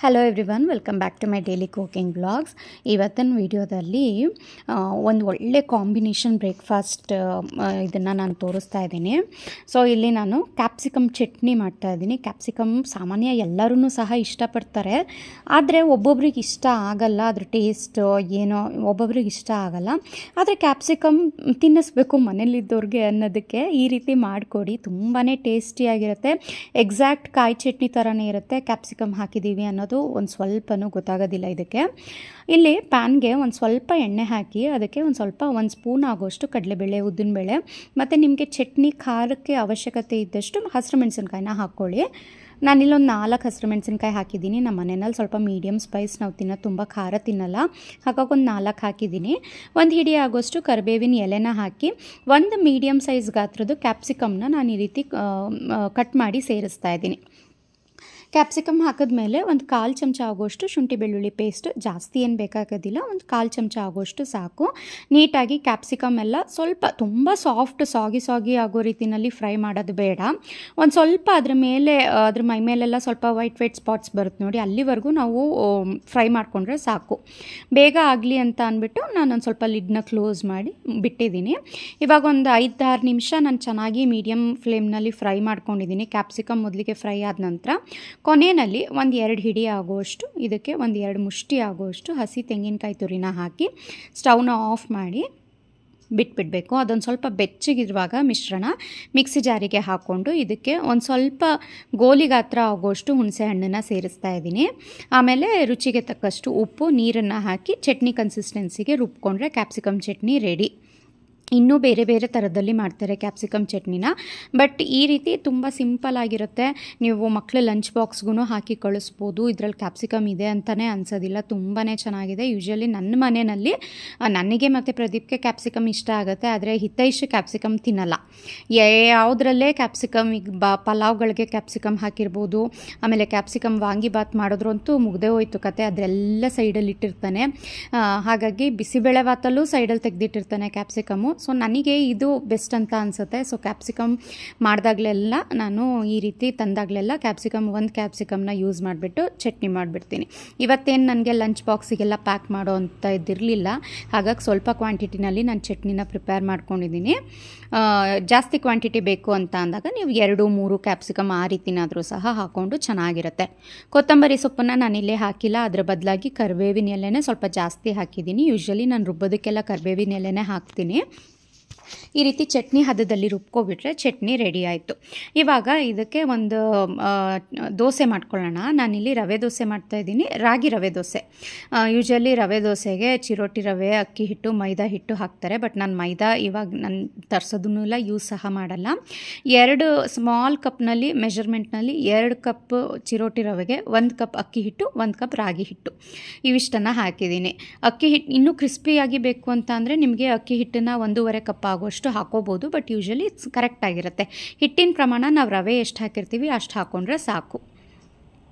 Hello everyone, welcome back to my daily cooking blogs. ಇವತ್ತಿನ ವಿಡಿಯೋದಲ್ಲಿ ಒಂದು ಒಳ್ಳೆ ಕಾಂಬಿನೇಷನ್ ಬ್ರೇಕ್ಫಾಸ್ಟ್ ಇದನ್ನು ನಾನು ತೋರಿಸ್ತಾ ಇದ್ದೀನಿ. ಸೊ ಇಲ್ಲಿ ನಾನು ಕ್ಯಾಪ್ಸಿಕಮ್ ಚಟ್ನಿ ಮಾಡ್ತಾ ಇದ್ದೀನಿ. ಕ್ಯಾಪ್ಸಿಕಮ್ ಸಾಮಾನ್ಯ ಎಲ್ಲರೂ ಸಹ ಇಷ್ಟಪಡ್ತಾರೆ, ಆದರೆ ಒಬ್ಬೊಬ್ರಿಗೆ ಇಷ್ಟ ಆಗಲ್ಲ. ಅದ್ರ ಟೇಸ್ಟ್ ಏನೋ ಒಬ್ಬೊಬ್ರಿಗೆ ಇಷ್ಟ ಆಗಲ್ಲ. ಆದರೆ ಕ್ಯಾಪ್ಸಿಕಮ್ ತಿನ್ನಿಸ್ಬೇಕು ಮನೇಲಿದ್ದವ್ರಿಗೆ ಅನ್ನೋದಕ್ಕೆ ಈ ರೀತಿ ಮಾಡಿಕೊಡಿ, ತುಂಬಾ ಟೇಸ್ಟಿಯಾಗಿರುತ್ತೆ. ಎಕ್ಸಾಕ್ಟ್ ಕಾಯಿ ಚಟ್ನಿ ಥರನೇ ಇರುತ್ತೆ. ಕ್ಯಾಪ್ಸಿಕಮ್ ಹಾಕಿದ್ದೀವಿ ಅನ್ನೋದು ಒಂದು ಸ್ವಲ್ಪನೂ ಗೊತ್ತಾಗೋದಿಲ್ಲ ಇದಕ್ಕೆ. ಇಲ್ಲಿ ಪ್ಯಾನ್ಗೆ ಒಂದು ಸ್ವಲ್ಪ ಎಣ್ಣೆ ಹಾಕಿ ಅದಕ್ಕೆ ಒಂದು ಸ್ಪೂನ್ ಆಗೋಷ್ಟು ಕಡಲೆಬೇಳೆ, ಉದ್ದಿನಬೇಳೆ ಮತ್ತು ನಿಮಗೆ ಚಟ್ನಿ ಖಾರಕ್ಕೆ ಅವಶ್ಯಕತೆ ಇದ್ದಷ್ಟು ಹಸಿರು ಮೆಣಸಿನ್ಕಾಯಿನ ಹಾಕ್ಕೊಳ್ಳಿ. ನಾನಿಲ್ಲೊಂದು 4 ಹಸಿರು ಮೆಣಸಿನ್ಕಾಯಿ ಹಾಕಿದ್ದೀನಿ. ನಮ್ಮ ಮನೆಯಲ್ಲಿ ಸ್ವಲ್ಪ ಮೀಡಿಯಮ್ ಸ್ಪೈಸ್ ನಾವು ತಿನ್ನೋದು, ತುಂಬ ಖಾರ ತಿನ್ನಲ್ಲ, ಹಾಗಾಗಿ ಒಂದು 4 ಹಾಕಿದ್ದೀನಿ. ಒಂದು ಹಿಡಿ ಆಗೋಷ್ಟು ಕರಿಬೇವಿನ ಎಲೆನ ಹಾಕಿ ಒಂದು ಮೀಡಿಯಮ್ ಸೈಜ್ ಗಾತ್ರದ ಕ್ಯಾಪ್ಸಿಕಮ್ನ ನಾನು ಈ ರೀತಿ ಕಟ್ ಮಾಡಿ ಸೇರಿಸ್ತಾ ಇದ್ದೀನಿ. ಕ್ಯಾಪ್ಸಿಕಮ್ ಹಾಕಿದ್ಮೇಲೆ ಒಂದು 1/4 ಚಮಚ ಆಗೋಷ್ಟು ಶುಂಠಿ ಬೆಳ್ಳುಳ್ಳಿ ಪೇಸ್ಟ್, ಜಾಸ್ತಿ ಏನು ಬೇಕಾಗೋದಿಲ್ಲ, ಒಂದು 1/4 ಚಮಚ ಆಗೋಷ್ಟು ಸಾಕು. ನೀಟಾಗಿ ಕ್ಯಾಪ್ಸಿಕಮ್ ಎಲ್ಲ ಸ್ವಲ್ಪ ತುಂಬ ಸಾಗಿ ಆಗೋ ರೀತಿಯಲ್ಲಿ ಫ್ರೈ ಮಾಡೋದು ಬೇಡ. ಒಂದು ಸ್ವಲ್ಪ ಅದ್ರ ಮೈ ಮೇಲೆಲ್ಲ ಸ್ವಲ್ಪ ವೈಟ್ ಸ್ಪಾಟ್ಸ್ ಬರುತ್ತೆ ನೋಡಿ, ಅಲ್ಲಿವರೆಗೂ ನಾವು ಫ್ರೈ ಮಾಡಿಕೊಂಡ್ರೆ ಸಾಕು. ಬೇಗ ಆಗಲಿ ಅಂತ ಅಂದ್ಬಿಟ್ಟು ನಾನೊಂದು ಸ್ವಲ್ಪ ಲಿಡ್ನ ಕ್ಲೋಸ್ ಮಾಡಿ ಬಿಟ್ಟಿದ್ದೀನಿ. ಇವಾಗ ಒಂದು 5-6 ನಿಮಿಷ ನಾನು ಚೆನ್ನಾಗಿ ಮೀಡಿಯಮ್ ಫ್ಲೇಮ್ನಲ್ಲಿ ಫ್ರೈ ಮಾಡ್ಕೊಂಡಿದ್ದೀನಿ. ಕ್ಯಾಪ್ಸಿಕಮ್ ಮೊದಲಿಗೆ ಫ್ರೈ ಆದ ನಂತರ ಕೊನೆಯಲ್ಲಿ ಒಂದು 2 ಹಿಡಿ ಆಗುವಷ್ಟು ಇದಕ್ಕೆ ಒಂದು 2 ಮುಷ್ಟಿ ಆಗುವಷ್ಟು ಹಸಿ ತೆಂಗಿನಕಾಯಿ ತುರಿನ ಹಾಕಿ ಸ್ಟವ್ನ ಆಫ್ ಮಾಡಿ ಬಿಟ್ಬಿಡಬೇಕು. ಅದೊಂದು ಸ್ವಲ್ಪ ಬೆಚ್ಚಗಿರುವಾಗ ಮಿಶ್ರಣ ಮಿಕ್ಸಿ ಜಾರಿಗೆ ಹಾಕ್ಕೊಂಡು ಇದಕ್ಕೆ ಒಂದು ಸ್ವಲ್ಪ ಗೋಲಿ ಗಾತ್ರ ಆಗೋಷ್ಟು ಹುಣಸೆ ಹಣ್ಣನ್ನು ಸೇರಿಸ್ತಾ ಇದ್ದೀನಿ. ಆಮೇಲೆ ರುಚಿಗೆ ತಕ್ಕಷ್ಟು ಉಪ್ಪು, ನೀರನ್ನು ಹಾಕಿ ಚಟ್ನಿ ಕನ್ಸಿಸ್ಟೆನ್ಸಿಗೆ ರುಬ್ಕೊಂಡ್ರೆ ಕ್ಯಾಪ್ಸಿಕಮ್ ಚಟ್ನಿ ರೆಡಿ. ಇನ್ನೂ ಬೇರೆ ಬೇರೆ ಥರದಲ್ಲಿ ಮಾಡ್ತಾರೆ ಕ್ಯಾಪ್ಸಿಕಮ್ ಚಟ್ನಿನ, ಬಟ್ ಈ ರೀತಿ ತುಂಬ ಸಿಂಪಲ್ ಆಗಿರುತ್ತೆ. ನೀವು ಮಕ್ಕಳ ಲಂಚ್ ಬಾಕ್ಸ್ಗೂ ಹಾಕಿ ಕಳಿಸ್ಬೋದು. ಇದರಲ್ಲಿ ಕ್ಯಾಪ್ಸಿಕಮ್ ಇದೆ ಅಂತಲೇ ಅನ್ಸೋದಿಲ್ಲ, ತುಂಬಾ ಚೆನ್ನಾಗಿದೆ. ಯೂಶ್ವಲಿ ನನ್ನ ಮನೆಯಲ್ಲಿ ನನಗೆ ಮತ್ತು ಪ್ರದೀಪ್ಗೆ ಕ್ಯಾಪ್ಸಿಕಮ್ ಇಷ್ಟ ಆಗುತ್ತೆ, ಆದರೆ ಹಿತೈಷ್ ಕ್ಯಾಪ್ಸಿಕಮ್ ತಿನ್ನಲ್ಲ. ಯಾವುದ್ರಲ್ಲೇ ಕ್ಯಾಪ್ಸಿಕಮ್ ಈಗ ಪಲಾವ್ಗಳಿಗೆ ಕ್ಯಾಪ್ಸಿಕಮ್ ಹಾಕಿರ್ಬೋದು, ಆಮೇಲೆ ಕ್ಯಾಪ್ಸಿಕಮ್ ವಾಂಗಿಬಾತ್ ಮಾಡಿದ್ರು ಅಂತೂ ಮುಗ್ದೇ ಹೋಯ್ತು ಕತೆ, ಅದರೆಲ್ಲ ಸೈಡಲ್ಲಿ ಇಟ್ಟಿರ್ತಾನೆ. ಹಾಗಾಗಿ ಬಿಸಿಬೇಳೆ ಬಾತಲ್ಲೂ ಸೈಡಲ್ಲಿ ತೆಗೆದಿಟ್ಟಿರ್ತಾನೆ ಕ್ಯಾಪ್ಸಿಕಮು. ಸೊ ನನಗೆ ಇದು ಬೆಸ್ಟ್ ಅಂತ ಅನಿಸುತ್ತೆ. ಸೊ ಕ್ಯಾಪ್ಸಿಕಮ್ ಮಾಡಿದಾಗಲೆಲ್ಲ ನಾನು ಈ ರೀತಿ ತಂದಾಗಲೆಲ್ಲ ಒಂದು ಕ್ಯಾಪ್ಸಿಕಮ್ನ ಯೂಸ್ ಮಾಡಿಬಿಟ್ಟು ಚಟ್ನಿ ಮಾಡಿಬಿಡ್ತೀನಿ. ಇವತ್ತೇನು ನನಗೆ ಲಂಚ್ ಬಾಕ್ಸಿಗೆಲ್ಲ ಪ್ಯಾಕ್ ಮಾಡೋ ಅಂತ ಇದ್ದಿರಲಿಲ್ಲ, ಹಾಗಾಗಿ ಸ್ವಲ್ಪ ಕ್ವಾಂಟಿಟಿನಲ್ಲಿ ನಾನು ಚಟ್ನಿನ ಪ್ರಿಪೇರ್ ಮಾಡ್ಕೊಂಡಿದ್ದೀನಿ. ಜಾಸ್ತಿ ಕ್ವಾಂಟಿಟಿ ಬೇಕು ಅಂತ ಅಂದಾಗ ನೀವು 2-3 ಕ್ಯಾಪ್ಸಿಕಮ್ ಆ ರೀತಿನಾದರೂ ಸಹ ಹಾಕ್ಕೊಂಡು ಚೆನ್ನಾಗಿರುತ್ತೆ. ಕೊತ್ತಂಬರಿ ಸೊಪ್ಪನ್ನು ನಾನಿಲ್ಲೇ ಹಾಕಿಲ್ಲ, ಅದರ ಬದಲಾಗಿ ಕರಿಬೇವಿನ ಎಲೆನೇ ಸ್ವಲ್ಪ ಜಾಸ್ತಿ ಹಾಕಿದ್ದೀನಿ. ಯೂಶ್ವಲಿ ನಾನು ರುಬ್ಬೋದಕ್ಕೆಲ್ಲ ಕರಿಬೇವಿನ ಎಲೆನೇ ಹಾಕ್ತೀನಿ. ಈ ರೀತಿ ಚಟ್ನಿ ಹದದಲ್ಲಿ ರುಬ್ಕೊಬಿಟ್ರೆ ಚಟ್ನಿ ರೆಡಿ ಆಯಿತು. ಇವಾಗ ಇದಕ್ಕೆ ಒಂದು ದೋಸೆ ಮಾಡ್ಕೊಳ್ಳೋಣ. ನಾನಿಲ್ಲಿ ರವೆ ದೋಸೆ ಮಾಡ್ತಾಯಿದ್ದೀನಿ, ರಾಗಿ ರವೆ ದೋಸೆ. ಯೂಶ್ವಲಿ ರವೆ ದೋಸೆಗೆ ಚಿರೋಟಿ ರವೆ, ಅಕ್ಕಿ ಹಿಟ್ಟು, ಮೈದಾ ಹಿಟ್ಟು ಹಾಕ್ತಾರೆ, ಬಟ್ ನಾನು ಮೈದಾ ಇವಾಗ ನಾನು ತರಿಸೋದನ್ನೆಲ್ಲ ಯೂಸ್ ಸಹ ಮಾಡಲ್ಲ. 2 ಸ್ಮಾಲ್ ಕಪ್ನಲ್ಲಿ ಮೆಷರ್ಮೆಂಟ್ನಲ್ಲಿ 2 ಕಪ್ ಚಿರೋಟಿ ರವೆಗೆ 1 ಕಪ್ ಅಕ್ಕಿ ಹಿಟ್ಟು, 1 ಕಪ್ ರಾಗಿ ಹಿಟ್ಟು, ಇವಿಷ್ಟನ್ನು ಹಾಕಿದ್ದೀನಿ. ಅಕ್ಕಿ ಹಿಟ್ಟು ಇನ್ನೂ ಕ್ರಿಸ್ಪಿಯಾಗಿ ಬೇಕು ಅಂತ ಅಂದರೆ ನಿಮಗೆ ಅಕ್ಕಿ ಹಿಟ್ಟನ್ನು 1.5 ಕಪ್ ಆಗೋಷ್ಟು ಹಾಕೋಬೋದು, ಬಟ್ ಯೂಶ್ವಲಿ ಕರೆಕ್ಟ್ ಆಗಿರುತ್ತೆ. ಹಿಟ್ಟಿನ ಪ್ರಮಾಣ ನಾವು ರವೆ ಎಷ್ಟು ಹಾಕಿರ್ತೀವಿ ಅಷ್ಟು ಹಾಕ್ಕೊಂಡ್ರೆ ಸಾಕು.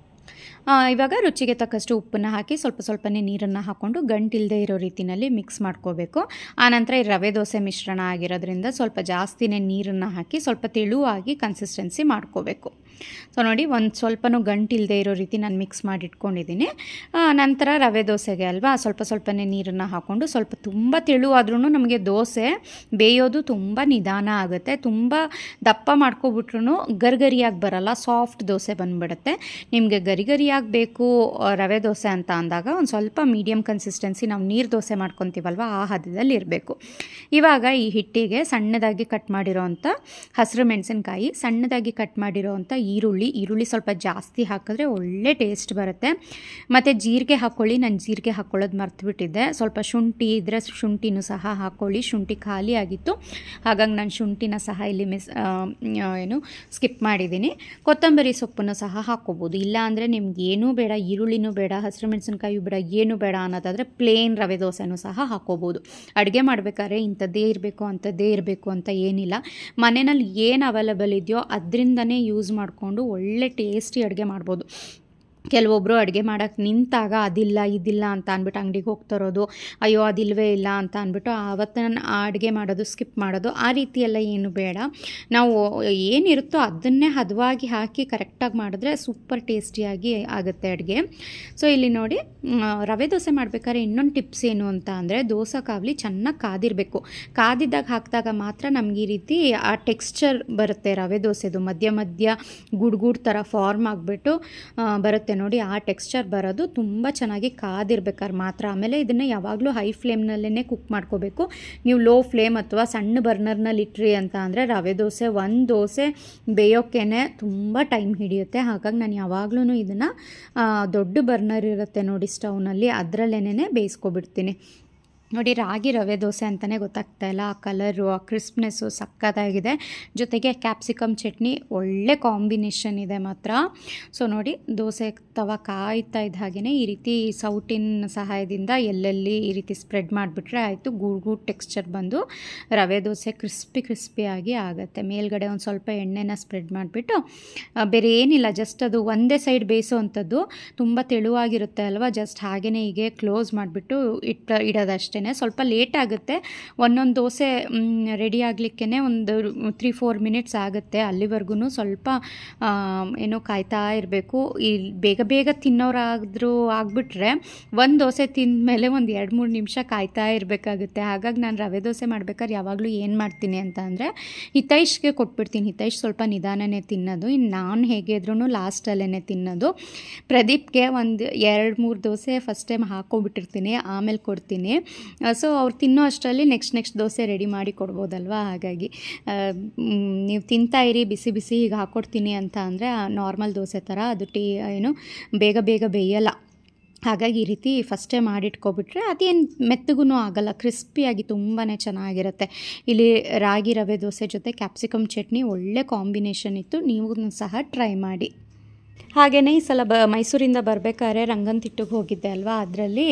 ಇವಾಗ ರುಚಿಗೆ ತಕ್ಕಷ್ಟು ಉಪ್ಪನ್ನು ಹಾಕಿ ಸ್ವಲ್ಪನೇ ನೀರನ್ನು ಹಾಕ್ಕೊಂಡು ಗಂಟಿಲ್ಲದೆ ಇರೋ ರೀತಿಯಲ್ಲಿ ಮಿಕ್ಸ್ ಮಾಡ್ಕೋಬೇಕು. ಆನಂತರ ಈ ರವೆ ದೋಸೆ ಮಿಶ್ರಣ ಆಗಿರೋದ್ರಿಂದ ಸ್ವಲ್ಪ ಜಾಸ್ತಿನೇ ನೀರನ್ನು ಹಾಕಿ ಸ್ವಲ್ಪ ತೆಳುವಾಗಿ ಕನ್ಸಿಸ್ಟೆನ್ಸಿ ಮಾಡ್ಕೋಬೇಕು. ಸೊ ನೋಡಿ, ಒಂದು ಸ್ವಲ್ಪನೂ ಗಂಟಿಲ್ಲದೆ ಇರೋ ರೀತಿ ನಾನು ಮಿಕ್ಸ್ ಮಾಡಿ ಇಟ್ಕೊಂಡಿದ್ದೀನಿ. ನಂತರ ರವೆ ದೋಸೆಗೆ ಅಲ್ವಾ ಸ್ವಲ್ಪನೇ ನೀರನ್ನು ಹಾಕ್ಕೊಂಡು ತುಂಬ ತೆಳುವಾದ್ರೂ ನಮಗೆ ದೋಸೆ ಬೇಯೋದು ತುಂಬ ನಿಧಾನ ಆಗುತ್ತೆ. ತುಂಬ ದಪ್ಪ ಮಾಡ್ಕೊಬಿಟ್ರೂ ಗರಿಗರಿಯಾಗಿ ಬರಲ್ಲ, ಸಾಫ್ಟ್ ದೋಸೆ ಬಂದುಬಿಡುತ್ತೆ. ನಿಮಗೆ ಗರಿಗರಿಯಾಗಿ ಬೇಕು ರವೆ ದೋಸೆ ಅಂತ ಅಂದಾಗ ಒಂದು ಸ್ವಲ್ಪ ಮೀಡಿಯಮ್ ಕನ್ಸಿಸ್ಟೆನ್ಸಿ, ನಾವು ನೀರು ದೋಸೆ ಮಾಡ್ಕೊತೀವಲ್ವ ಆ ಹದದಲ್ಲಿ ಇರಬೇಕು. ಇವಾಗ ಈ ಹಿಟ್ಟಿಗೆ ಸಣ್ಣದಾಗಿ ಕಟ್ ಮಾಡಿರೋವಂಥ ಹಸಿರು ಮೆಣಸಿನ್ಕಾಯಿ, ಸಣ್ಣದಾಗಿ ಕಟ್ ಮಾಡಿರೋವಂಥ ಈರುಳ್ಳಿ ಸ್ವಲ್ಪ ಜಾಸ್ತಿ ಹಾಕಿದ್ರೆ ಒಳ್ಳೆ ಟೇಸ್ಟ್ ಬರುತ್ತೆ. ಮತ್ತು ಜೀರಿಗೆ ಹಾಕ್ಕೊಳ್ಳಿ, ನಾನು ಜೀರಿಗೆ ಹಾಕ್ಕೊಳ್ಳೋದು ಮರ್ತುಬಿಟ್ಟಿದ್ದೆ. ಸ್ವಲ್ಪ ಶುಂಠಿ ಇದ್ದರೆ ಶುಂಠಿನೂ ಸಹ ಹಾಕ್ಕೊಳ್ಳಿ. ಶುಂಠಿ ಖಾಲಿ ಆಗಿತ್ತು, ಹಾಗಾಗಿ ನಾನು ಶುಂಠಿನ ಸಹ ಇಲ್ಲಿ ಸ್ಕಿಪ್ ಮಾಡಿದ್ದೀನಿ. ಕೊತ್ತಂಬರಿ ಸೊಪ್ಪನ್ನು ಸಹ ಹಾಕ್ಕೋಬೋದು. ಇಲ್ಲ ಅಂದರೆ ನಿಮ್ಗೆ ಏನೂ ಬೇಡ, ಈರುಳ್ಳಿನೂ ಬೇಡ, ಹಸಿರು ಮೆಣಸಿನ್ಕಾಯಿ ಬೇಡ, ಏನೂ ಬೇಡ ಅನ್ನೋದಾದರೆ ಪ್ಲೇನ್ ರವೆ ದೋಸೆನೂ ಸಹ ಹಾಕ್ಕೋಬೋದು. ಅಡುಗೆ ಮಾಡಬೇಕಾದ್ರೆ ಇಂಥದ್ದೇ ಇರಬೇಕು ಅಂಥದ್ದೇ ಇರಬೇಕು ಅಂತ ಏನಿಲ್ಲ. ಮನೆಯಲ್ಲಿ ಏನು ಅವೈಲೇಬಲ್ ಇದೆಯೋ ಅದರಿಂದನೇ ಯೂಸ್ ಮಾಡಿಕೊಂಡು ಒಳ್ಳೆ ಟೇಸ್ಟಿ ಅಡುಗೆ ಮಾಡ್ಬೋದು. ಕೆಲವೊಬ್ಬರು ಅಡುಗೆ ಮಾಡೋಕ್ಕೆ ನಿಂತಾಗ ಅದಿಲ್ಲ ಇದಿಲ್ಲ ಅಂತ ಅಂದ್ಬಿಟ್ಟು ಅಂಗಡಿಗೆ ಹೋಗ್ತಾರೋದು, ಅಯ್ಯೋ ಅದಿಲ್ವೇ ಇಲ್ಲ ಅಂತ ಅಂದ್ಬಿಟ್ಟು ಆವತ್ತಿನ ಅಡುಗೆ ಮಾಡೋದು ಸ್ಕಿಪ್ ಮಾಡೋದು, ಆ ರೀತಿ ಎಲ್ಲ ಏನು ಬೇಡ. ನಾವು ಏನಿರುತ್ತೋ ಅದನ್ನೇ ಹದವಾಗಿ ಹಾಕಿ ಕರೆಕ್ಟಾಗಿ ಮಾಡಿದ್ರೆ ಸೂಪರ್ ಟೇಸ್ಟಿಯಾಗಿ ಆಗುತ್ತೆ ಅಡುಗೆ. ಸೊ ಇಲ್ಲಿ ನೋಡಿ, ರವೆ ದೋಸೆ ಮಾಡಬೇಕಾದ್ರೆ ಇನ್ನೊಂದು ಟಿಪ್ಸ್ ಏನು ಅಂತ ಅಂದರೆ, ದೋಸೆ ಕಾವಲಿ ಚೆನ್ನಾಗಿ ಕಾದಿರಬೇಕು. ಕಾದಿದ್ದಾಗ ಹಾಕಿದಾಗ ಮಾತ್ರ ನಮ್ಗೆ ಈ ರೀತಿ ಆ ಟೆಕ್ಸ್ಚರ್ ಬರುತ್ತೆ. ರವೆ ದೋಸೆದು ಮಧ್ಯ ಮಧ್ಯ ಗುಡ್ ಥರ ಫಾರ್ಮ್ ಆಗಿಬಿಟ್ಟು ಬರುತ್ತೆ ನೋಡಿ. ಆ ಟೆಕ್ಸ್ಚರ್ ಬರೋದು ತುಂಬ ಚೆನ್ನಾಗಿ ಕಾದಿರ್ಬೇಕಾದ್ರೆ ಮಾತ್ರ. ಆಮೇಲೆ ಇದನ್ನು ಯಾವಾಗಲೂ ಹೈ ಫ್ಲೇಮ್ನಲ್ಲೇ ಕುಕ್ ಮಾಡ್ಕೋಬೇಕು. ನೀವು ಲೋ ಫ್ಲೇಮ್ ಅಥವಾ ಸಣ್ಣ ಬರ್ನರ್ನಲ್ಲಿ ಇಟ್ರಿ ಅಂತ ಅಂದರೆ ರವೆ ದೋಸೆ ಒಂದು ದೋಸೆ ಬೇಯೋಕ್ಕೇ ತುಂಬ ಟೈಮ್ ಹಿಡಿಯುತ್ತೆ. ಹಾಗಾಗಿ ನಾನು ಯಾವಾಗಲೂ ಇದನ್ನು ದೊಡ್ಡ ಬರ್ನರ್ ಇರುತ್ತೆ ನೋಡಿ ಸ್ಟವ್ನಲ್ಲಿ, ಅದರಲ್ಲೇನೇ ಬೇಯಿಸ್ಕೊಬಿಡ್ತೀನಿ. ನೋಡಿ, ರಾಗಿ ರವೆ ದೋಸೆ ಅಂತಲೇ ಗೊತ್ತಾಗ್ತಾ ಇಲ್ಲ, ಆ ಕಲರು, ಆ ಕ್ರಿಸ್ಪ್ನೆಸ್ಸು ಸಕ್ಕತ್ತಾಗಿದೆ. ಜೊತೆಗೆ ಕ್ಯಾಪ್ಸಿಕಮ್ ಚಟ್ನಿ ಒಳ್ಳೆ ಕಾಂಬಿನೇಷನ್ ಇದೆ ಮಾತ್ರ. ಸೊ ನೋಡಿ, ದೋಸೆ ತವ ಕಾಯ್ತಾ ಇದ್ದ ಹಾಗೆಯೇ ಈ ರೀತಿ ಸೌಟಿನ ಸಹಾಯದಿಂದ ಎಲ್ಲೆಲ್ಲಿ ಈ ರೀತಿ ಸ್ಪ್ರೆಡ್ ಮಾಡಿಬಿಟ್ರೆ ಆಯಿತು. ಗೂಡ್ ಟೆಕ್ಸ್ಚರ್ ಬಂದು ರವೆ ದೋಸೆ ಕ್ರಿಸ್ಪಿಯಾಗಿ ಆಗುತ್ತೆ. ಮೇಲ್ಗಡೆ ಒಂದು ಸ್ವಲ್ಪ ಎಣ್ಣೆನ ಸ್ಪ್ರೆಡ್ ಮಾಡಿಬಿಟ್ಟು, ಬೇರೆ ಏನಿಲ್ಲ, ಜಸ್ಟ್ ಅದು ಒಂದೇ ಸೈಡ್ ಬೇಯಿಸೋ ಅಂಥದ್ದು. ತುಂಬ ತೆಳುವಾಗಿರುತ್ತೆ ಅಲ್ವಾ, ಜಸ್ಟ್ ಹಾಗೆಯೇ ಹೀಗೆ ಕ್ಲೋಸ್ ಮಾಡಿಬಿಟ್ಟು ಇಡೋದಷ್ಟೇ. ಸ್ವಲ್ಪ ಲೇಟ್ ಆಗುತ್ತೆ, ಒಂದೊಂದು ದೋಸೆ ರೆಡಿ ಆಗಲಿಕ್ಕೆ ಒಂದು 3-4 ಮಿನಿಟ್ಸ್ ಆಗುತ್ತೆ. ಅಲ್ಲಿವರೆಗೂ ಸ್ವಲ್ಪ ಏನೋ ಕಾಯ್ತಾ ಇರಬೇಕು. ಈ ಬೇಗ ತಿನ್ನೋರಾದರೂ ಆಗಿಬಿಟ್ರೆ ಒಂದು ದೋಸೆ ತಿಂದ ಮೇಲೆ ಒಂದು 2-3 ನಿಮಿಷ ಕಾಯ್ತಾ ಇರಬೇಕಾಗುತ್ತೆ. ಹಾಗಾಗಿ ನಾನು ರವೆ ದೋಸೆ ಮಾಡ್ಬೇಕಾದ್ರೆ ಯಾವಾಗಲೂ ಏನು ಮಾಡ್ತೀನಿ ಅಂತ ಅಂದರೆ, ಹಿತೈಷ್ಗೆ ಕೊಟ್ಬಿಡ್ತೀನಿ. ಹಿತೈಷ್ ಸ್ವಲ್ಪ ನಿಧಾನನೇ ತಿನ್ನೋದು, ಇನ್ನು ನಾನು ಹೇಗೆ ಇದ್ರೂ ಲಾಸ್ಟಲ್ಲೇ ತಿನ್ನೋದು. ಪ್ರದೀಪ್ಗೆ ಒಂದು 2-3 ದೋಸೆ ಫಸ್ಟ್ ಟೈಮ್ ಹಾಕ್ಕೊಬಿಟ್ಟಿರ್ತೀನಿ, ಆಮೇಲೆ ಕೊಡ್ತೀನಿ. ಸೊ ಅವ್ರು ತಿನ್ನೋ ಅಷ್ಟರಲ್ಲಿ ನೆಕ್ಸ್ಟ್ ದೋಸೆ ರೆಡಿ ಮಾಡಿ ಕೊಡ್ಬೋದಲ್ವ. ಹಾಗಾಗಿ ನೀವು ತಿಂತಾಯಿರಿ, ಬಿಸಿ ಹೀಗೆ ಹಾಕ್ಕೊಡ್ತೀನಿ ಅಂತ ಅಂದರೆ ನಾರ್ಮಲ್ ದೋಸೆ ಥರ ಅದು ಏನು ಬೇಗ ಬೇಯಲ್ಲ. ಹಾಗಾಗಿ ಈ ರೀತಿ ಫಸ್ಟೇ ಮಾಡಿಟ್ಕೊಬಿಟ್ರೆ ಅದೇನು ಮೆತ್ತಗೂ ಆಗಲ್ಲ, ಕ್ರಿಸ್ಪಿಯಾಗಿ ತುಂಬಾ ಚೆನ್ನಾಗಿರುತ್ತೆ. ಇಲ್ಲಿ ರಾಗಿ ರವೆ ದೋಸೆ ಜೊತೆ ಕ್ಯಾಪ್ಸಿಕಮ್ ಚಟ್ನಿ ಒಳ್ಳೆ ಕಾಂಬಿನೇಷನ್ ಇತ್ತು, ನೀವು ಸಹ ಟ್ರೈ ಮಾಡಿ. ಹಾಗೆಯೇ ಈ ಸಲ ಮೈಸೂರಿಂದ ಬರಬೇಕಾದ್ರೆ ರಂಗನತಿಟ್ಟಿಗೆ ಹೋಗಿದ್ದೆ ಅಲ್ವಾ, ಅದರಲ್ಲಿ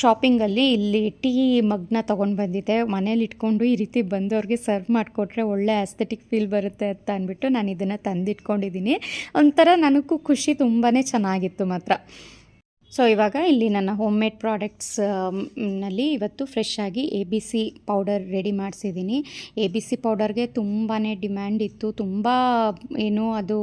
ಶಾಪಿಂಗಲ್ಲಿ ಇಲ್ಲಿ ಟೀ ಮಗ್ನ ತೊಗೊಂಡು ಬಂದಿದ್ದೆ. ಮನೇಲಿ ಇಟ್ಕೊಂಡು ಈ ರೀತಿ ಬಂದವ್ರಿಗೆ ಸರ್ವ್ ಮಾಡಿಕೊಟ್ರೆ ಒಳ್ಳೆ ಆಸ್ಥೆಟಿಕ್ ಫೀಲ್ ಬರುತ್ತೆ ಅಂತ ಅಂದ್ಬಿಟ್ಟು ನಾನು ಇದನ್ನು ತಂದಿಟ್ಕೊಂಡಿದ್ದೀನಿ. ಒಂಥರ ನನಗೂ ಖುಷಿ, ತುಂಬಾ ಚೆನ್ನಾಗಿತ್ತು ಮಾತ್ರ. ಸೊ ಇವಾಗ ಇಲ್ಲಿ ನನ್ನ ಹೋಮ್ ಮೇಡ್ ಪ್ರಾಡಕ್ಟ್ಸ್ ನಲ್ಲಿ ಇವತ್ತು ಫ್ರೆಶ್ ಆಗಿ ABC ಪೌಡರ್ ರೆಡಿ ಮಾಡಿಸಿದ್ದೀನಿ. ABC ಪೌಡರ್ಗೆ ತುಂಬಾ ಡಿಮ್ಯಾಂಡ್ ಇತ್ತು, ತುಂಬ ಏನು ಅದು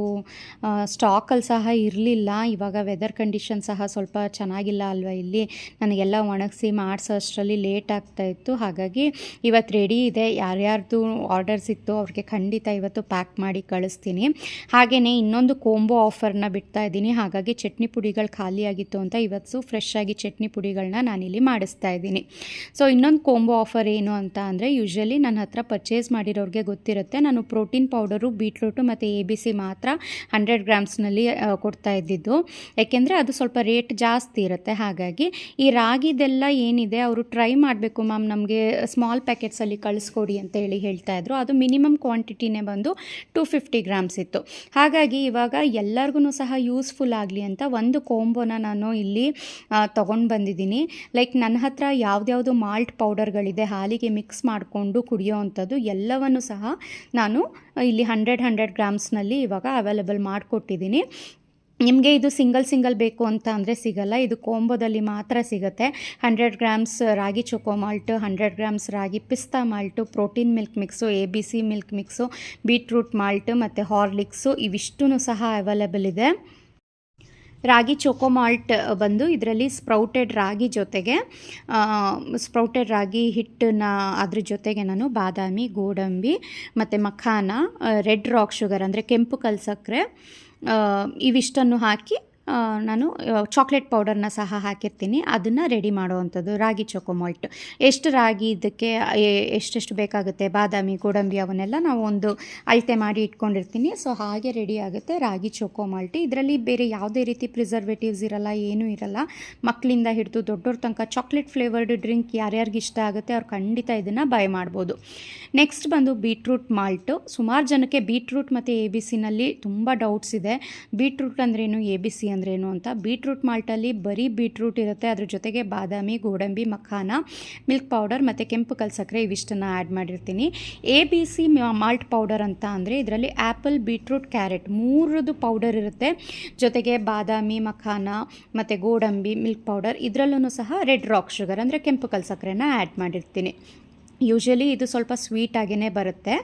ಸ್ಟಾಕಲ್ಲಿ ಸಹ ಇರಲಿಲ್ಲ. ಇವಾಗ ವೆದರ್ ಕಂಡೀಷನ್ ಸಹ ಸ್ವಲ್ಪ ಚೆನ್ನಾಗಿಲ್ಲ ಅಲ್ವಾ, ಇಲ್ಲಿ ನನಗೆಲ್ಲ ಒಣಗಿಸಿ ಮಾಡಿಸೋ ಅಷ್ಟರಲ್ಲಿ ಲೇಟ್ ಆಗ್ತಾಯಿತ್ತು. ಹಾಗಾಗಿ ಇವತ್ತು ರೆಡಿ ಇದೆ. ಯಾರ್ಯಾರ್ದು ಆರ್ಡರ್ಸ್ ಇತ್ತು ಅವ್ರಿಗೆ ಖಂಡಿತ ಇವತ್ತು ಪ್ಯಾಕ್ ಮಾಡಿ ಕಳಿಸ್ತೀನಿ. ಹಾಗೆಯೇ ಇನ್ನೊಂದು ಕೋಂಬೋ ಆಫರ್ನ ಬಿಡ್ತಾ ಇದ್ದೀನಿ. ಹಾಗಾಗಿ ಚಟ್ನಿ ಪುಡಿಗಳು ಖಾಲಿಯಾಗಿತ್ತು ಅಂತ ಇವತ್ತು ಫ್ರೆಶ್ ಆಗಿ ಚಟ್ನಿ ಪುಡಿಗಳನ್ನ ನಾನಿಲ್ಲಿ ಮಾಡಿಸ್ತಾ ಇದ್ದೀನಿ. ಸೊ ಇನ್ನೊಂದು ಕೋಂಬೋ ಆಫರ್ ಏನು ಅಂತ ಅಂದರೆ, ಯೂಶ್ವಲಿ ನನ್ನ ಹತ್ರ ಪರ್ಚೇಸ್ ಮಾಡಿರೋರಿಗೆ ಗೊತ್ತಿರುತ್ತೆ, ನಾನು ಪ್ರೋಟೀನ್ ಪೌಡರು, ಬೀಟ್ರೂಟು ಮತ್ತು ABC ಮಾತ್ರ 100 ಗ್ರಾಮ್ಸ್ನಲ್ಲಿ ಕೊಡ್ತಾ ಇದ್ದಿದ್ದು. ಯಾಕೆಂದರೆ ಅದು ಸ್ವಲ್ಪ ರೇಟ್ ಜಾಸ್ತಿ ಇರುತ್ತೆ. ಹಾಗಾಗಿ ಈ ರಾಗಿದೆಲ್ಲ ಏನಿದೆ ಅವರು ಟ್ರೈ ಮಾಡಬೇಕು ಮ್ಯಾಮ್, ನಮಗೆ ಸ್ಮಾಲ್ ಪ್ಯಾಕೆಟ್ಸಲ್ಲಿ ಕಳಿಸ್ಕೊಡಿ ಅಂತ ಹೇಳ್ತಾಯಿದ್ರು. ಅದು ಮಿನಿಮಮ್ ಕ್ವಾಂಟಿಟಿನೇ ಬಂದು 250 ಗ್ರಾಮ್ಸ್ ಇತ್ತು. ಹಾಗಾಗಿ ಇವಾಗ ಎಲ್ಲರಿಗೂ ಸಹ ಯೂಸ್ಫುಲ್ ಆಗಲಿ ಅಂತ ಒಂದು ಕೋಂಬೋನ ನಾನು ಇಲ್ಲಿ ತೊಗೊಂಡು ಬಂದಿದ್ದೀನಿ. ಲೈಕ್ ನನ್ನ ಹತ್ರ ಯಾವ್ದ್ಯಾವುದು ಮಾಲ್ಟ್ ಪೌಡರ್ಗಳಿದೆ ಹಾಲಿಗೆ ಮಿಕ್ಸ್ ಮಾಡಿಕೊಂಡು ಕುಡಿಯೋ ಅಂಥದ್ದು ಎಲ್ಲವನ್ನು ಸಹ ನಾನು ಇಲ್ಲಿ 100 ಗ್ರಾಮ್ಸ್ನಲ್ಲಿ ಇವಾಗ ಅವೈಲೇಬಲ್ ಮಾಡಿಕೊಟ್ಟಿದ್ದೀನಿ. ನಿಮಗೆ ಇದು ಸಿಂಗಲ್ ಬೇಕು ಅಂತ ಅಂದರೆ ಸಿಗಲ್ಲ, ಇದು ಕೋಂಬೋದಲ್ಲಿ ಮಾತ್ರ ಸಿಗುತ್ತೆ. 100 ಗ್ರಾಮ್ಸ್ ರಾಗಿ ಚೊಕೋ ಮಾಲ್ಟು, 100 ಗ್ರಾಮ್ಸ್ ರಾಗಿ ಪಿಸ್ತಾ malt, protein milk mix, ABC milk mix, beetroot malt ಮತ್ತು ಹಾರ್ಲಿಕ್ಸು ಇವಿಷ್ಟೂ ಸಹ ಅವೈಲೇಬಲ್ ಇದೆ. ರಾಗಿ ಚೊಕೋ ಮಾಲ್ಟ್ ಬಂದು ಇದರಲ್ಲಿ ಸ್ಪ್ರೌಟೆಡ್ ರಾಗಿ ಜೊತೆಗೆ ಸ್ಪ್ರೌಟೆಡ್ ರಾಗಿ ಹಿಟ್ಟನ್ನ ಅದ್ರ ಜೊತೆಗೆ ನಾನು ಬಾದಾಮಿ, ಗೋಡಂಬಿ ಮತ್ತು ಮಖಾನ, ರೆಡ್ ರಾಕ್ ಶುಗರ್ ಅಂದರೆ ಕೆಂಪು ಕಲ್ಸಕ್ಕರೆ ಇವಿಷ್ಟನ್ನು ಹಾಕಿ ನಾನು ಚಾಕ್ಲೇಟ್ ಪೌಡರ್ನ ಸಹ ಹಾಕಿರ್ತೀನಿ. ಅದನ್ನು ರೆಡಿ ಮಾಡುವಂಥದ್ದು ರಾಗಿ ಚೊಕೋ ಮಾಲ್ಟ್. ಎಷ್ಟು ರಾಗಿ ಇದಕ್ಕೆ ಎಷ್ಟೆಷ್ಟು ಬೇಕಾಗುತ್ತೆ, ಬಾದಾಮಿ, ಗೋಡಂಬಿ ಅವನ್ನೆಲ್ಲ ನಾವು ಒಂದು ಅಳತೆ ಮಾಡಿ ಇಟ್ಕೊಂಡಿರ್ತೀನಿ. ಸೊ ಹಾಗೆ ರೆಡಿ ಆಗುತ್ತೆ ರಾಗಿ ಚೊಕೋ ಮಾಲ್ಟ್. ಇದರಲ್ಲಿ ಬೇರೆ ಯಾವುದೇ ರೀತಿ ಪ್ರಿಸರ್ವೇಟಿವ್ಸ್ ಇರಲ್ಲ, ಏನೂ ಇರಲ್ಲ. ಮಕ್ಕಳಿಂದ ಹಿಡಿದು ದೊಡ್ಡವ್ರ ತನಕ ಚಾಕ್ಲೇಟ್ ಫ್ಲೇವರ್ಡ್ ಡ್ರಿಂಕ್ ಯಾರ್ಯಾರಿಗೆ ಇಷ್ಟ ಆಗುತ್ತೆ ಅವ್ರು ಖಂಡಿತ ಇದನ್ನು ಬೈ ಮಾಡ್ಬೋದು. ನೆಕ್ಸ್ಟ್ ಬಂದು ಬೀಟ್ರೂಟ್ ಮಾಲ್ಟು. ಸುಮಾರು ಜನಕ್ಕೆ ಬೀಟ್ರೂಟ್ ಮತ್ತು ABC ನಲ್ಲಿ ತುಂಬ ಡೌಟ್ಸ್ ಇದೆ. ಬೀಟ್ರೂಟ್ ಅಂದ್ರೇನು, ABC ಅಂದರೆ ಏನು ಅಂತ. ಬೀಟ್ರೂಟ್ ಮಾಲ್ಟಲ್ಲಿ ಬರೀ ಬೀಟ್ರೂಟ್ ಇರುತ್ತೆ, ಅದ್ರ ಜೊತೆಗೆ ಬಾದಾಮಿ, ಗೋಡಂಬಿ, ಮಖಾನ, ಮಿಲ್ಕ್ ಪೌಡರ್ ಮತ್ತು ಕೆಂಪು ಕಲ್ ಸಕ್ಕರೆ ಇವಿಷ್ಟನ್ನು ಆ್ಯಡ್ ಮಾಡಿರ್ತೀನಿ. ABC ಮಾಲ್ಟ್ ಪೌಡರ್ ಅಂತ ಅಂದರೆ ಇದರಲ್ಲಿ ಆ್ಯಪಲ್, ಬೀಟ್ರೂಟ್, ಕ್ಯಾರೆಟ್ ಮೂರದು ಪೌಡರ್ ಇರುತ್ತೆ. ಜೊತೆಗೆ ಬಾದಾಮಿ, ಮಖಾನ ಮತ್ತು ಗೋಡಂಬಿ, ಮಿಲ್ಕ್ ಪೌಡರ್, ಇದರಲ್ಲೂ ಸಹ ರೆಡ್ ರಾಕ್ ಶುಗರ್ ಅಂದರೆ ಕೆಂಪು ಕಲ್ ಸಕ್ಕರೆನ ಆ್ಯಡ್ ಮಾಡಿರ್ತೀನಿ. ಯೂಶ್ವಲಿ ಇದು ಸ್ವಲ್ಪ ಸ್ವೀಟಾಗೇ ಬರುತ್ತೆ,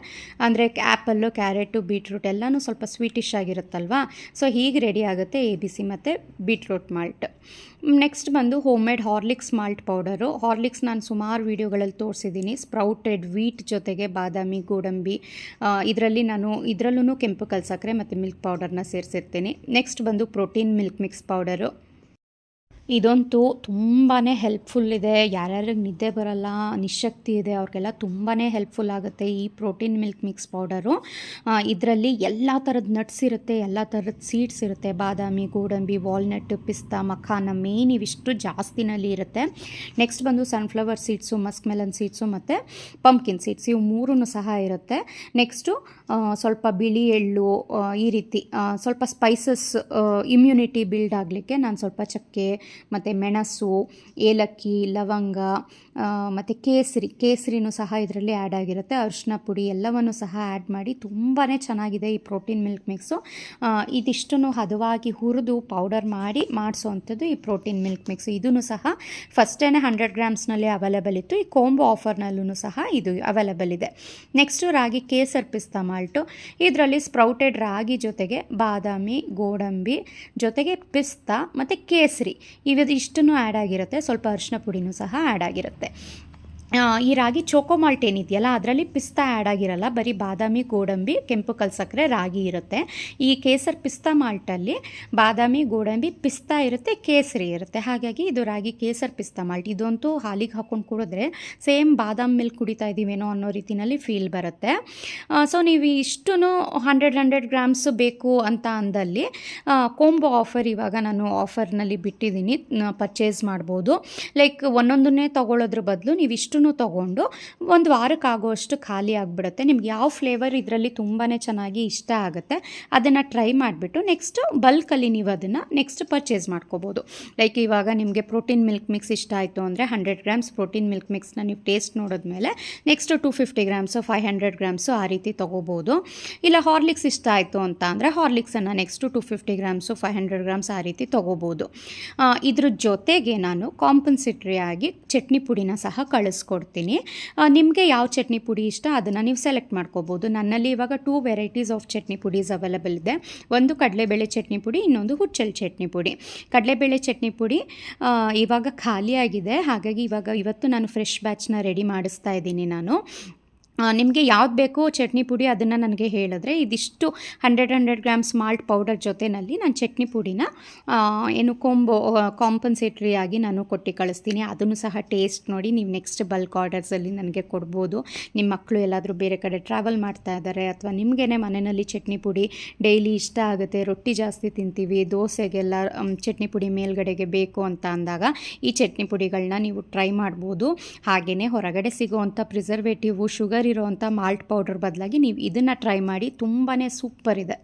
ಅಂದರೆ ಆ್ಯಪಲ್ಲು, ಕ್ಯಾರೆಟು, ಬೀಟ್ರೂಟ್ ಎಲ್ಲನೂ ಸ್ವಲ್ಪ ಸ್ವೀಟಿಶ್ ಆಗಿರುತ್ತಲ್ವ. ಸೊ ಹೀಗೆ ರೆಡಿ ಆಗುತ್ತೆ ABC ಮತ್ತು ಬೀಟ್ರೂಟ್ ಮಾಲ್ಟ್. ನೆಕ್ಸ್ಟ್ ಬಂದು home made Horlicks malt powder. Horlicks ನಾನು ಸುಮಾರು ವೀಡಿಯೋಗಳಲ್ಲಿ ತೋರಿಸಿದ್ದೀನಿ. ಸ್ಪ್ರೌಟೆಡ್ ವೀಟ್ ಜೊತೆಗೆ ಬಾದಾಮಿ, ಗೋಡಂಬಿ, ಇದರಲ್ಲೂ ಕೆಂಪು ಕಲ್ ಸಕ್ಕರೆ ಮತ್ತು ಮಿಲ್ಕ್ ಪೌಡರ್ನ ಸೇರಿಸಿರ್ತೀನಿ. ನೆಕ್ಸ್ಟ್ ಬಂದು ಪ್ರೋಟೀನ್ ಮಿಲ್ಕ್ ಮಿಕ್ಸ್ ಪೌಡರು. ಇದಂತೂ ತುಂಬಾ ಹೆಲ್ಪ್ಫುಲ್ ಇದೆ. ಯಾರ್ಯಾರಿಗೆ ನಿದ್ದೆ ಬರಲ್ಲ, ನಿಶಕ್ತಿ ಇದೆ, ಅವ್ರಿಗೆಲ್ಲ ತುಂಬಾ ಹೆಲ್ಪ್ಫುಲ್ ಆಗುತ್ತೆ ಈ ಪ್ರೋಟೀನ್ ಮಿಲ್ಕ್ ಮಿಕ್ಸ್ ಪೌಡರು. ಇದರಲ್ಲಿ ಎಲ್ಲ ಥರದ ನಟ್ಸ್ ಇರುತ್ತೆ, ಎಲ್ಲ ಥರದ ಸೀಡ್ಸ್ ಇರುತ್ತೆ. ಬಾದಾಮಿ, ಗೋಡಂಬಿ, ವಾಲ್ನಟ್, ಪಿಸ್ತಾ, ಮಖಾನ ಮೇನ್ ಇವಿಷ್ಟು ಜಾಸ್ತಿನಲ್ಲಿ ಇರುತ್ತೆ. ನೆಕ್ಸ್ಟ್ ಬಂದು sunflower seeds, Musk melon seeds ಮತ್ತು ಪಂಪ್ಕಿನ್ ಸೀಡ್ಸ್, ಇವು ಮೂರೂ ಸಹ ಇರುತ್ತೆ. ನೆಕ್ಸ್ಟು ಸ್ವಲ್ಪ ಬಿಳಿ ಎಳ್ಳು, ಈ ರೀತಿ ಸ್ವಲ್ಪ ಸ್ಪೈಸಸ್, ಇಮ್ಯುನಿಟಿ ಬಿಲ್ಡ್ ಆಗಲಿಕ್ಕೆ ನಾನು ಸ್ವಲ್ಪ ಚಕ್ಕೆ ಮತ್ತು ಮೆಣಸು, ಏಲಕ್ಕಿ, ಲವಂಗ ಮತ್ತು ಕೇಸರಿನೂ ಸಹ ಇದರಲ್ಲಿ ಆ್ಯಡ್ ಆಗಿರುತ್ತೆ. ಅರಿಶಿನ ಪುಡಿ ಎಲ್ಲವನ್ನು ಸಹ ಆ್ಯಡ್ ಮಾಡಿ ತುಂಬಾ ಚೆನ್ನಾಗಿದೆ ಈ ಪ್ರೋಟೀನ್ ಮಿಲ್ಕ್ ಮಿಕ್ಸು. ಇದಿಷ್ಟನ್ನು ಹದವಾಗಿ ಹುರಿದು ಪೌಡರ್ ಮಾಡಿ ಮಾಡಿಸೋವಂಥದ್ದು ಈ ಪ್ರೋಟೀನ್ ಮಿಲ್ಕ್ ಮಿಕ್ಸು. ಇದೂ ಸಹ ಫಸ್ಟೇ 100 ಗ್ರಾಮ್ಸ್ನಲ್ಲಿ ಅವೈಲೇಬಲ್ ಇತ್ತು. ಈ ಕೋಂಬೋ ಆಫರ್ನಲ್ಲೂ ಸಹ ಇದು ಅವೈಲೇಬಲ್ ಇದೆ. ನೆಕ್ಸ್ಟು ರಾಗಿ ಕೇಸರ್ ಪಿಸ್ತಾ ಮಾಲ್ಟು. ಇದರಲ್ಲಿ ಸ್ಪ್ರೌಟೆಡ್ ರಾಗಿ ಜೊತೆಗೆ ಬಾದಾಮಿ, ಗೋಡಂಬಿ ಜೊತೆಗೆ ಪಿಸ್ತಾ ಮತ್ತು ಕೇಸರಿ ಇಷ್ಟನ್ನು ಆ್ಯಡ್ ಆಗಿರುತ್ತೆ. ಸ್ವಲ್ಪ ಅರಿಶಿನ ಪುಡಿನೂ ಸಹ ಆ್ಯಡ್ ಆಗಿರುತ್ತೆ. ಈ ರಾಗಿ ಚೋಕೋ ಮಾಲ್ಟ್ ಏನಿದೆಯಲ್ಲ ಅದರಲ್ಲಿ ಪಿಸ್ತಾ ಆ್ಯಡ್ ಆಗಿರಲ್ಲ, ಬರೀ ಬಾದಾಮಿ, ಗೋಡಂಬಿ, ಕೆಂಪು ಕಲ್ ಸಕ್ಕರೆ, ರಾಗಿ ಇರುತ್ತೆ. ಈ ಕೇಸರ್ ಪಿಸ್ತಾ ಮಾಲ್ಟಲ್ಲಿ ಬಾದಾಮಿ, ಗೋಡಂಬಿ, ಪಿಸ್ತಾ ಇರುತ್ತೆ, ಕೇಸರಿ ಇರುತ್ತೆ. ಹಾಗಾಗಿ ಇದು ರಾಗಿ ಕೇಸರ್ ಪಿಸ್ತಾ ಮಾಲ್ಟ್. ಇದಂತೂ ಹಾಲಿಗೆ ಹಾಕ್ಕೊಂಡು ಕುಡಿದ್ರೆ ಸೇಮ್ ಬಾದಾಮ್ ಮಿಲ್ಕ್ ಕುಡಿತಾ ಇದ್ದೀವೇನೋ ಅನ್ನೋ ರೀತಿಯಲ್ಲಿ ಫೀಲ್ ಬರುತ್ತೆ. ಸೊ ನೀವು ಇಷ್ಟೂ 100 ಗ್ರಾಮ್ಸ್ ಬೇಕು ಅಂತ ಅಂದಲ್ಲಿ ಕೋಂಬೋ ಆಫರ್ ಇವಾಗ ನಾನು ಆಫರ್ನಲ್ಲಿ ಬಿಟ್ಟಿದ್ದೀನಿ, ಪರ್ಚೇಸ್ ಮಾಡ್ಬೋದು. ಲೈಕ್ ಒಂದೊಂದನ್ನೇ ತೊಗೊಳ್ಳೋದ್ರ ಬದಲು ನೀವು ಇಷ್ಟು ತೊಗೊಂಡು ಒಂದು ವಾರಕ್ಕೆ ಆಗೋಷ್ಟು ಖಾಲಿ ಆಗಿಬಿಡುತ್ತೆ. ನಿಮ್ಗೆ ಯಾವ ಫ್ಲೇವರ್ ಇದರಲ್ಲಿ ತುಂಬಾ ಚೆನ್ನಾಗಿ ಇಷ್ಟ ಆಗುತ್ತೆ ಅದನ್ನು ಟ್ರೈ ಮಾಡಿಬಿಟ್ಟು ನೆಕ್ಸ್ಟ್ ಬಲ್ಕಲ್ಲಿ ನೀವು ಅದನ್ನು ನೆಕ್ಸ್ಟ್ ಪರ್ಚೇಸ್ ಮಾಡ್ಕೋಬೋದು. ಲೈಕ್ ಇವಾಗ ನಿಮಗೆ ಪ್ರೋಟೀನ್ ಮಿಲ್ಕ್ ಮಿಕ್ಸ್ ಇಷ್ಟ ಆಯಿತು ಅಂದರೆ 100 ಗ್ರಾಮ್ಸ್ ಪ್ರೋಟೀನ್ ಮಿಲ್ಕ್ ಮಿಕ್ಸ್ನ ನೀವು ಟೇಸ್ಟ್ ನೋಡಿದ್ಮೇಲೆ ನೆಕ್ಸ್ಟ್ 250 ಗ್ರಾಮ್ಸು, 500 ಗ್ರಾಮ್ಸು ಆ ರೀತಿ ತೊಗೋಬೋದು. ಇಲ್ಲ ಹಾರ್ಲಿಕ್ಸ್ ಇಷ್ಟ ಆಯಿತು ಅಂತ ಅಂದರೆ ಹಾರ್ಲಿಕ್ಸನ್ನು ನೆಕ್ಸ್ಟು 250 ಗ್ರಾಮ್ಸು, 500 ಗ್ರಾಮ್ಸ್ ಆ ರೀತಿ ತೊಗೋಬೋದು. ಇದ್ರ ಜೊತೆಗೆ ನಾನು ಕಾಂಪನ್ಸೇಟ್ರಿ ಆಗಿ ಚಟ್ನಿ ಪುಡಿನ ಸಹ ಕಳಿಸ್ಕೊಡ್ತೀನಿ. ನಿಮಗೆ ಯಾವ ಚಟ್ನಿ ಪುಡಿ ಇಷ್ಟ ಅದನ್ನು ನೀವು ಸೆಲೆಕ್ಟ್ ಮಾಡ್ಕೋಬೋದು. ನನ್ನಲ್ಲಿ ಇವಾಗ 2 ವೆರೈಟೀಸ್ ಆಫ್ ಚಟ್ನಿ ಪುಡೀಸ್ ಅವೈಲೇಬಲ್ ಇದೆ. ಒಂದು ಕಡಲೆಬೇಳೆ ಚಟ್ನಿ ಪುಡಿ, ಇನ್ನೊಂದು ಹುಚ್ಚೆಳ್ಳು ಚಟ್ನಿ ಪುಡಿ. ಕಡಲೆಬೇಳೆ ಚಟ್ನಿ ಪುಡಿ ಇವಾಗ ಖಾಲಿಯಾಗಿದೆ, ಹಾಗಾಗಿ ಇವತ್ತು ನಾನು ಫ್ರೆಶ್ ಬ್ಯಾಚ್ನ ರೆಡಿ ಮಾಡಿಸ್ತಾ ಇದ್ದೀನಿ ನಾನು. ನಿಮಗೆ ಯಾವ್ದು ಬೇಕೋ ಚಟ್ನಿ ಪುಡಿ ಅದನ್ನು ನನಗೆ ಹೇಳಿದ್ರೆ ಇದಿಷ್ಟು 100 ಗ್ರಾಮ್ಸ್ ಮಾಲ್ಟ್ ಪೌಡರ್ ಜೊತೆಯಲ್ಲಿ ನಾನು ಚಟ್ನಿ ಪುಡಿನ ಕಾಂಪನ್ಸೇಟ್ರಿ ಆಗಿ ನಾನು ಕೊಟ್ಟು ಕಳಿಸ್ತೀನಿ. ಅದನ್ನು ಸಹ ಟೇಸ್ಟ್ ನೋಡಿ ನೀವು ನೆಕ್ಸ್ಟ್ ಬಲ್ಕ್ ಆರ್ಡರ್ಸಲ್ಲಿ ನನಗೆ ಕೊಡ್ಬೋದು. ನಿಮ್ಮ ಮಕ್ಕಳು ಎಲ್ಲಾದರೂ ಬೇರೆ ಕಡೆ ಟ್ರಾವೆಲ್ ಮಾಡ್ತಾ ಇದ್ದಾರೆ ಅಥವಾ ನಿಮಗೇ ಮನೆಯಲ್ಲಿ ಚಟ್ನಿ ಪುಡಿ ಡೈಲಿ ಇಷ್ಟ ಆಗುತ್ತೆ, ರೊಟ್ಟಿ ಜಾಸ್ತಿ ತಿಂತೀವಿ, ದೋಸೆಗೆಲ್ಲ ಚಟ್ನಿ ಪುಡಿ ಮೇಲ್ಗಡೆಗೆ ಬೇಕು ಅಂತ ಅಂದಾಗ ಈ ಚಟ್ನಿ ಪುಡಿಗಳನ್ನ ನೀವು ಟ್ರೈ ಮಾಡ್ಬೋದು. ಹಾಗೆಯೇ ಹೊರಗಡೆ ಸಿಗೋವಂಥ ಪ್ರಿಸರ್ವೇಟಿವ್, ಶುಗರ್ ಇರೋವಂಥ ಮಾಲ್ಟ್ ಪೌಡರ್ ಬದಲಾಗಿ ನೀವು ಇದನ್ನು ಟ್ರೈ ಮಾಡಿ, ತುಂಬಾ ಸೂಪರ್ ಇದೆ.